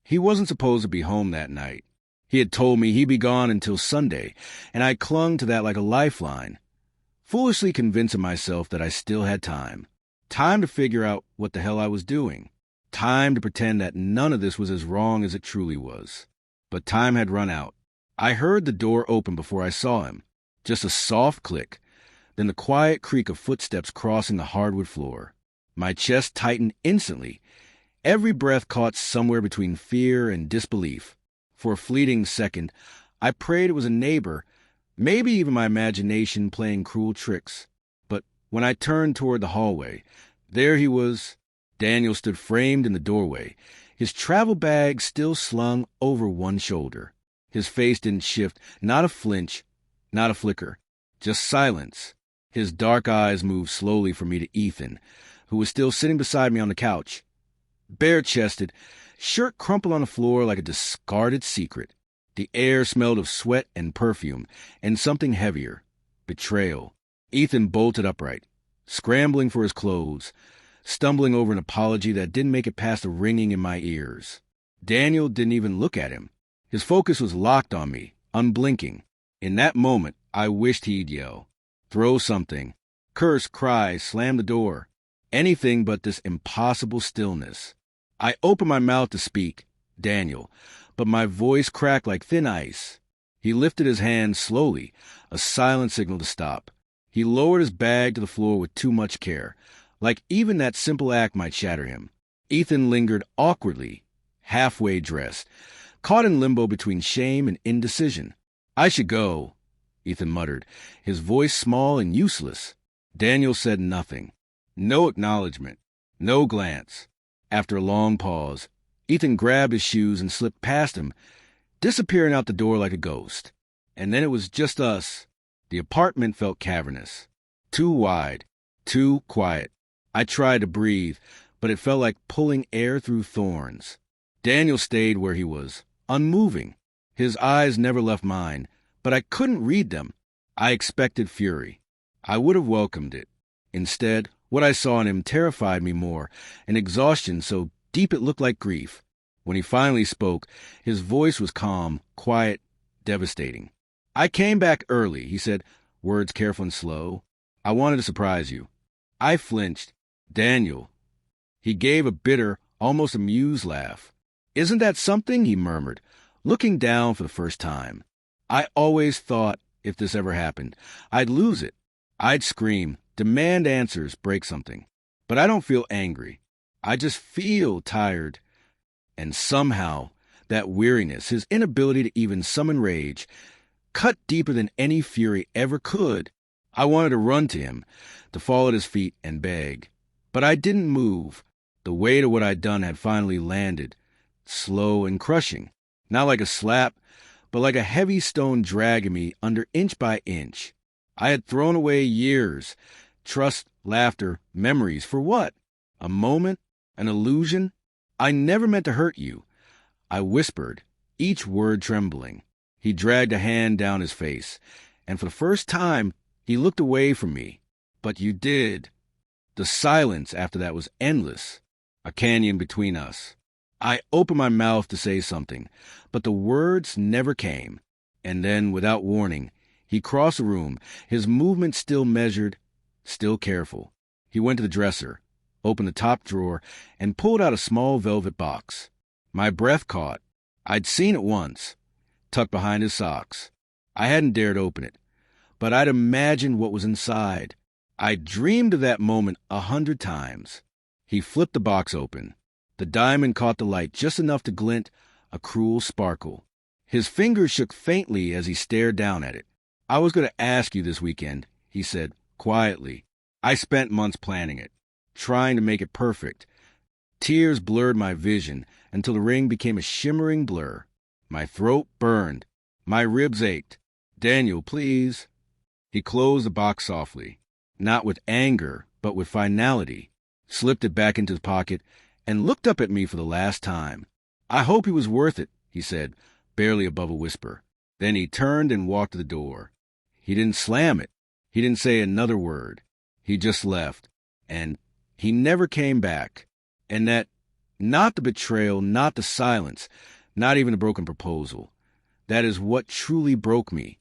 He wasn't supposed to be home that night. He had told me he'd be gone until Sunday, and I clung to that like a lifeline, foolishly convincing myself that I still had time. Time to figure out what the hell I was doing. Time to pretend that none of this was as wrong as it truly was. But time had run out. I heard the door open before I saw him. Just a soft click, then the quiet creak of footsteps crossing the hardwood floor. My chest tightened instantly. Every breath caught somewhere between fear and disbelief. For a fleeting second, I prayed it was a neighbor, maybe even my imagination playing cruel tricks. But when I turned toward the hallway, there he was. Daniel stood framed in the doorway, his travel bag still slung over one shoulder. His face didn't shift, not a flinch, not a flicker, just silence. His dark eyes moved slowly from me to Ethan, who was still sitting beside me on the couch. Bare-chested, shirt crumpled on the floor like a discarded secret. The air smelled of sweat and perfume, and something heavier, betrayal. Ethan bolted upright, scrambling for his clothes, stumbling over an apology that didn't make it past a ringing in my ears. Daniel didn't even look at him. His focus was locked on me, unblinking. In that moment, I wished he'd yell, throw something, curse, cry, slam the door. Anything but this impossible stillness. I opened my mouth to speak, Daniel, but my voice cracked like thin ice. He lifted his hand slowly, a silent signal to stop. He lowered his bag to the floor with too much care, like even that simple act might shatter him. Ethan lingered awkwardly, halfway dressed, caught in limbo between shame and indecision. I should go, Ethan muttered, his voice small and useless. Daniel said nothing. No acknowledgement, no glance. After a long pause, Ethan grabbed his shoes and slipped past him, disappearing out the door like a ghost. And then it was just us. The apartment felt cavernous, too wide, too quiet. I tried to breathe, but it felt like pulling air through thorns. Daniel stayed where he was, unmoving. His eyes never left mine, but I couldn't read them. I expected fury. I would have welcomed it. Instead, what I saw in him terrified me more, an exhaustion so deep it looked like grief. When he finally spoke, his voice was calm, quiet, devastating. I came back early, he said, words careful and slow. I wanted to surprise you. I flinched. Daniel. He gave a bitter, almost amused laugh. Isn't that something? He murmured, looking down for the first time. I always thought, if this ever happened, I'd lose it. I'd scream, demand answers, break something. But I don't feel angry. I just feel tired. And somehow, that weariness, his inability to even summon rage, cut deeper than any fury ever could. I wanted to run to him, to fall at his feet and beg. But I didn't move. The weight of what I'd done had finally landed, slow and crushing. Not like a slap, but like a heavy stone dragging me under inch by inch. I had thrown away years, trust, laughter, memories. For what? A moment? An illusion? I never meant to hurt you. I whispered, each word trembling. He dragged a hand down his face, and for the first time, he looked away from me. But you did. The silence after that was endless, a canyon between us. I opened my mouth to say something, but the words never came. And then, without warning, he crossed the room, his movements still measured, still careful. He went to the dresser, opened the top drawer, and pulled out a small velvet box. My breath caught. I'd seen it once, tucked behind his socks. I hadn't dared open it, but I'd imagined what was inside. I'd dreamed of that moment 100 times. He flipped the box open. The diamond caught the light just enough to glint, a cruel sparkle. His fingers shook faintly as he stared down at it. I was going to ask you this weekend, he said, quietly. I spent months planning it, trying to make it perfect. Tears blurred my vision until the ring became a shimmering blur. My throat burned. My ribs ached. Daniel, please. He closed the box softly, not with anger, but with finality, slipped it back into his pocket, and looked up at me for the last time. I hope he was worth it, he said, barely above a whisper. Then he turned and walked to the door. He didn't slam it. He didn't say another word. He just left. And he never came back. And that Not the betrayal, not the silence, not even the broken proposal. That is what truly broke me.